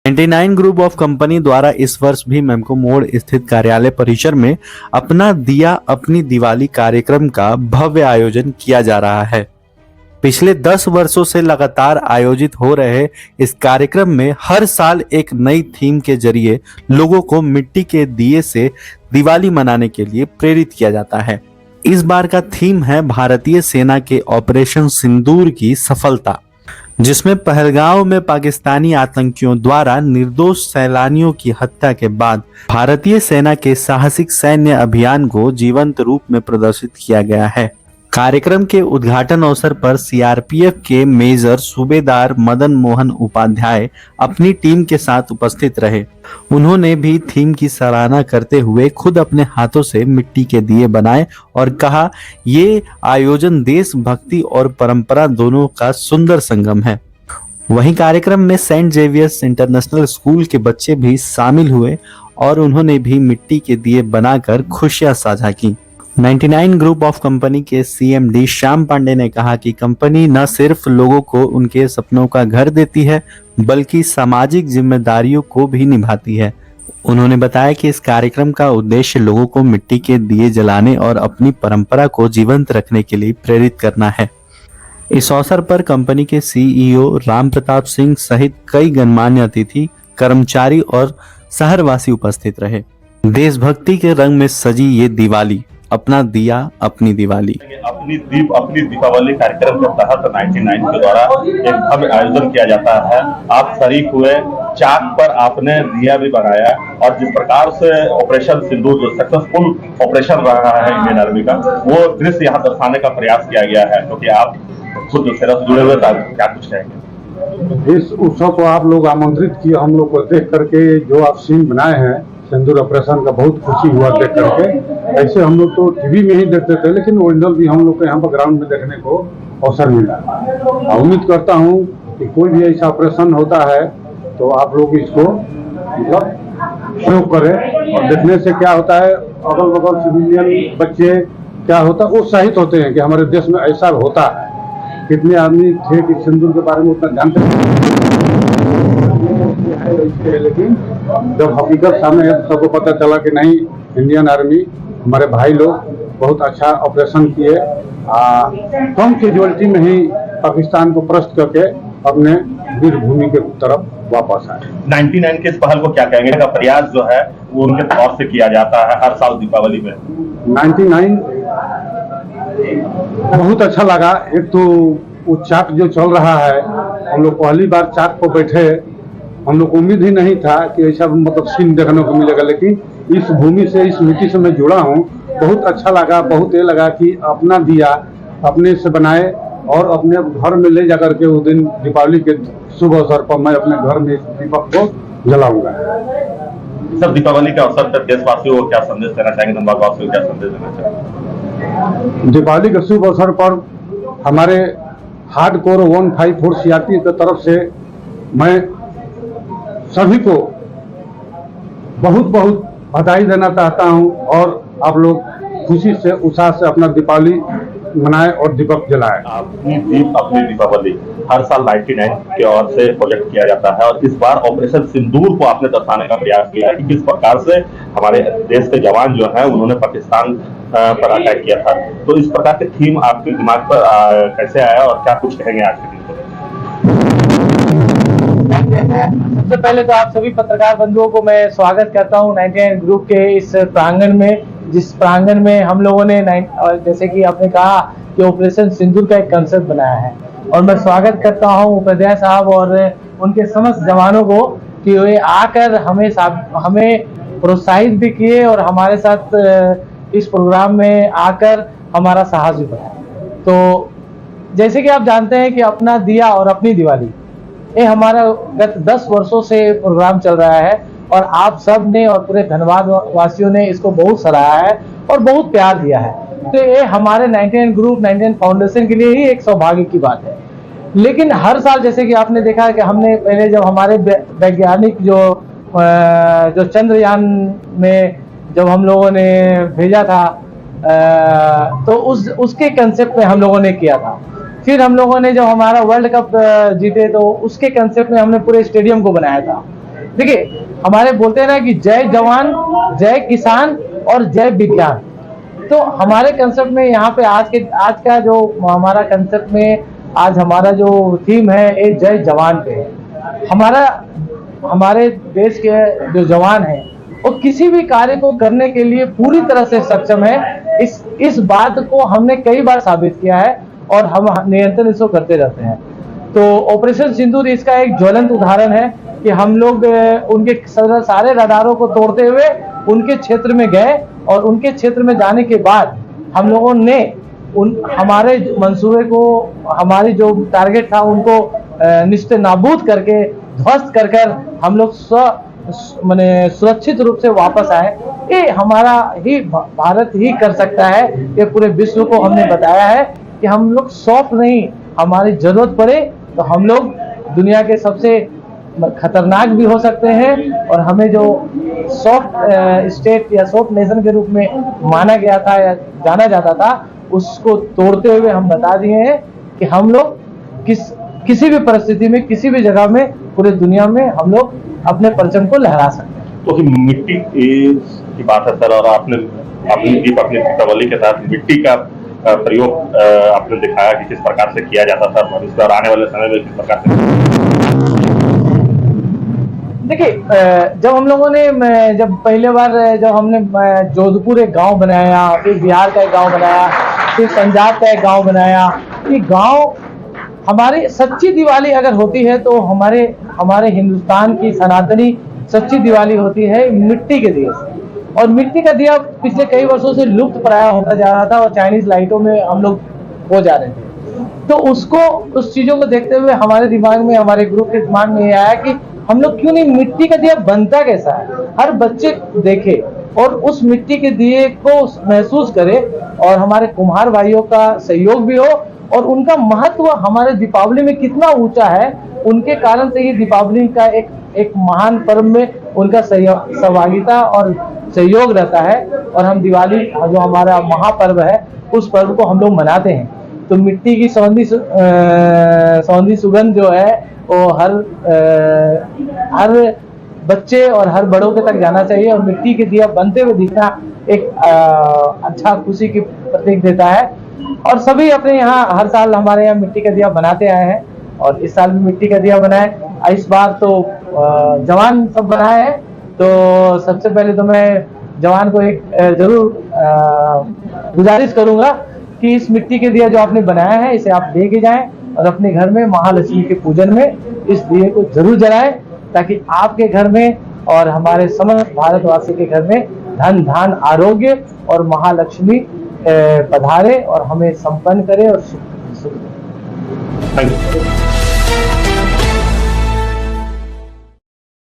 99 group of company द्वारा इस वर्ष भी मेमको मोड़ स्थित कार्यालय परिसर में अपना दिया अपनी दिवाली कार्यक्रम का भव्य आयोजन किया जा रहा है। पिछले 10 वर्षों से लगातार आयोजित हो रहे इस कार्यक्रम में हर साल एक नई थीम के जरिए लोगों को मिट्टी के दिए से दिवाली मनाने के लिए प्रेरित किया जाता है। इस बार का थीम है भारतीय सेना के ऑपरेशन सिंदूर की सफलता, जिसमें पहलगांव में पाकिस्तानी आतंकियों द्वारा निर्दोष सैलानियों की हत्या के बाद भारतीय सेना के साहसिक सैन्य अभियान को जीवंत रूप में प्रदर्शित किया गया है। कार्यक्रम के उद्घाटन अवसर पर सीआरपीएफ के मेजर सूबेदार मदन मोहन उपाध्याय अपनी टीम के साथ उपस्थित रहे। उन्होंने भी थीम की सराहना करते हुए खुद अपने हाथों से मिट्टी के दिए बनाए और कहा, ये आयोजन देशभक्ति और परंपरा दोनों का सुंदर संगम है। वहीं कार्यक्रम में सेंट जेवियर्स इंटरनेशनल स्कूल के बच्चे भी शामिल हुए और उन्होंने भी मिट्टी के दिए बनाकर खुशियां साझा की। 99 ग्रुप ऑफ कंपनी के सीएमडी श्याम पांडे ने कहा कि कंपनी न सिर्फ लोगों को उनके सपनों का घर देती है, बल्कि सामाजिक जिम्मेदारियों को भी निभाती है। उन्होंने बताया कि इस कार्यक्रम का उद्देश्य लोगों को मिट्टी के दिए जलाने और अपनी परंपरा को जीवंत रखने के लिए प्रेरित करना है। इस अवसर पर कंपनी के सीईओ राम प्रताप सिंह सहित कई गणमान्य अतिथि, कर्मचारी और शहरवासी उपस्थित रहे। देशभक्ति के रंग में सजी ये दिवाली, अपना दिया अपनी दिवाली। अपनी दीपावली कार्यक्रम के तहत 99 के द्वारा एक भव्य आयोजन किया जाता है। आप शरीक हुए, चाक पर आपने दिया भी बनाया और जिस प्रकार से ऑपरेशन सिंदूर जो सक्सेसफुल ऑपरेशन रहा है इंडियन आर्मी का, वो दृश्य यहाँ दर्शाने का प्रयास किया गया है, क्योंकि आप खुद सेना से जुड़े हुए क्या कुछ कहेंगे? इस उत्सव को आप लोग आमंत्रित किए, हम लोग को देख करके जो आप सीन बनाए हैं सिंदूर ऑपरेशन का, बहुत खुशी हुआ देख करके। ऐसे हम लोग तो टीवी में ही देखते थे, लेकिन ओरिजिनल भी हम लोग को यहाँ पर ग्राउंड में देखने को अवसर मिला। उम्मीद करता हूँ कि कोई भी ऐसा ऑपरेशन होता है तो आप लोग इसको मतलब सहयोग करें। और देखने से क्या होता है, अगल बगल सिविलियन बच्चे क्या होता है उत्साहित होते हैं कि हमारे देश में ऐसा होता है। कितने आदमी थे कि सिंदूर के बारे में उतना जानते हैं, लेकिन जब हकीकत सामने है तो सबको पता चला कि नहीं, इंडियन आर्मी हमारे भाई लोग बहुत अच्छा ऑपरेशन किए, कम कैजुअलिटी में ही पाकिस्तान को परास्त करके अपने वीर भूमि के तरफ वापस आए। 99 के इस पहल को क्या कहेंगे का प्रयास जो है वो उनके तौर से किया जाता है हर साल दीपावली में? 99 बहुत अच्छा लगा। एक तो वो चाक जो चल रहा है, हम लोग पहली बार चाक पर बैठे, हम लोग को उम्मीद ही नहीं था कि ऐसा मतलब सीन देखने को मिलेगा, लेकिन इस भूमि से, इस मिट्टी से मैं जुड़ा हूँ, बहुत अच्छा लगा। बहुत ये लगा कि अपना दिया अपने से बनाए और अपने घर में ले जाकर के उस दिन दीपावली के शुभ अवसर पर मैं अपने घर में इस दीपक को जलाऊंगा। सब दीपावली के अवसर पर देशवासियों को क्या संदेश देना चाहेंगे, धनबादवासियों को क्या संदेश देना चाहेंगे? दीपावली के शुभ अवसर पर हमारे हार्डकोर 154 सीआरपीएफ की तरफ से मैं सभी को बहुत बहुत बधाई देना चाहता हूं और आप लोग खुशी से, उत्साह से अपना दीपावली मनाएं और दीपक जलाएं। अपनी दीपावली हर साल 99 की ओर से प्रोजेक्ट किया जाता है और इस बार ऑपरेशन सिंदूर को आपने दर्शाने का प्रयास किया है कि किस प्रकार से हमारे देश के जवान जो हैं उन्होंने पाकिस्तान पर अटैक किया था। तो इस प्रकार के थीम आपके दिमाग पर कैसे आया और क्या कुछ कहेंगे आज के दिन पर? सबसे पहले तो आप सभी पत्रकार बंधुओं को मैं स्वागत करता हूं 99 ग्रुप के इस प्रांगण में, जिस प्रांगण में हम लोगों ने जैसे कि आपने कहा कि ऑपरेशन सिंदूर का एक कंसेप्ट बनाया है। और मैं स्वागत करता हूं उपाध्याय साहब और उनके समस्त जवानों को कि वे आकर हमें प्रोत्साहित भी किए और हमारे साथ इस प्रोग्राम में आकर हमारा साहस भी बढ़ाया। तो जैसे कि आप जानते हैं कि अपना दिया और अपनी दिवाली, ये हमारा गत 10 वर्षों से प्रोग्राम चल रहा है और आप सब ने और पूरे धनबाद वासियों ने इसको बहुत सराहा है और बहुत प्यार दिया है। तो ये हमारे 99 ग्रुप 99 फाउंडेशन के लिए ही एक सौभाग्य की बात है। लेकिन हर साल जैसे कि आपने देखा कि हमने पहले जब हमारे वैज्ञानिक जो चंद्रयान में जब हम लोगों ने भेजा था तो उसके कंसेप्ट में हम लोगों ने किया था। फिर हम लोगों ने जब हमारा वर्ल्ड कप जीते तो उसके कंसेप्ट में हमने पूरे स्टेडियम को बनाया था। देखिए, हमारे बोलते हैं ना कि जय जवान, जय किसान और जय विज्ञान। तो हमारे कंसेप्ट में यहाँ पे आज का जो हमारा कंसेप्ट में आज हमारा जो थीम है ये जय जवान पे है। हमारे देश के जो जवान हैं वो किसी भी कार्य को करने के लिए पूरी तरह से सक्षम है। इस बात को हमने कई बार साबित किया है और हम निरंतर इसको करते रहते हैं। तो ऑपरेशन सिंदूर इसका एक ज्वलंत उदाहरण है कि हम लोग उनके सारे रडारों को तोड़ते हुए उनके क्षेत्र में गए और उनके क्षेत्र में जाने के बाद हम लोगों ने हमारे मंसूबे को, हमारी जो टारगेट था उनको निश्चित नाबूद करके ध्वस्त कर हम लोग सुरक्षित रूप से वापस आए। ये हमारा ही भारत ही कर सकता है। ये पूरे विश्व को हमने बताया है कि हम लोग सॉफ्ट नहीं, हमारी जरूरत पड़े तो हम लोग दुनिया के सबसे खतरनाक भी हो सकते हैं। और हमें जो सॉफ्ट स्टेट या सॉफ्ट नेशन के रूप में माना गया था या जाना जाता था, उसको तोड़ते हुए हम बता दिए हैं कि हम लोग किसी भी परिस्थिति में, किसी भी जगह में, पूरे दुनिया में हम लोग अपने परचम को लहरा सकते हैं। तो मिट्टी की बात है सर, और आपने अपनी दीपावली के साथ मिट्टी का प्रयोग आपने दिखाया कि किस प्रकार से किया जाता था और इस बार आने वाले समय में किस प्रकार से। देखिए, जब हम लोगों ने जब पहले बार जब हमने जोधपुर एक गांव बनाया, फिर बिहार का एक गांव बनाया, फिर पंजाब का एक गांव बनाया। ये गांव हमारी सच्ची दिवाली अगर होती है तो हमारे हिंदुस्तान की सनातनी सच्ची दिवाली होती है मिट्टी के दिए से। और मिट्टी का दिया पिछले कई वर्षों से लुप्त प्राय होता जा रहा था और चाइनीज लाइटों में हम लोग हो जा रहे थे। तो उस चीजों को देखते हुए हमारे दिमाग में, हमारे ग्रुप के दिमाग में ये आया कि हम लोग क्यों नहीं मिट्टी का दिया बनता कैसा है, हर बच्चे देखे और उस मिट्टी के दिए को महसूस करे और हमारे कुम्हार भाइयों का सहयोग भी हो और उनका महत्व हमारे दीपावली में कितना ऊंचा है। उनके कारण से ये दीपावली का एक महान पर्व में उनका सहभागिता और सहयोग रहता है और हम दिवाली जो हमारा महापर्व है उस पर्व को हम लोग मनाते हैं। तो मिट्टी की सौंधी सुगंध जो है वो हर बच्चे और हर बड़ों के तक जाना चाहिए और मिट्टी के दिया बनते हुए दिखना एक अच्छा खुशी की प्रतीक देता है। और सभी अपने यहाँ हर साल हमारे यहाँ मिट्टी का दिया बनाते आए हैं और इस साल भी मिट्टी का दिया बनाए। इस बार तो जवान सब बनाए हैं। तो सबसे पहले तो मैं जवान को एक जरूर गुजारिश करूंगा कि इस मिट्टी के दिया जो आपने बनाया है इसे आप लेके जाएं और अपने घर में महालक्ष्मी के पूजन में इस दिए को जरूर जलाएं ताकि आपके घर में और हमारे समस्त भारतवासी के घर में धन धान आरोग्य और महालक्ष्मी पधारे और हमें संपन्न करे और सुख। Thank you.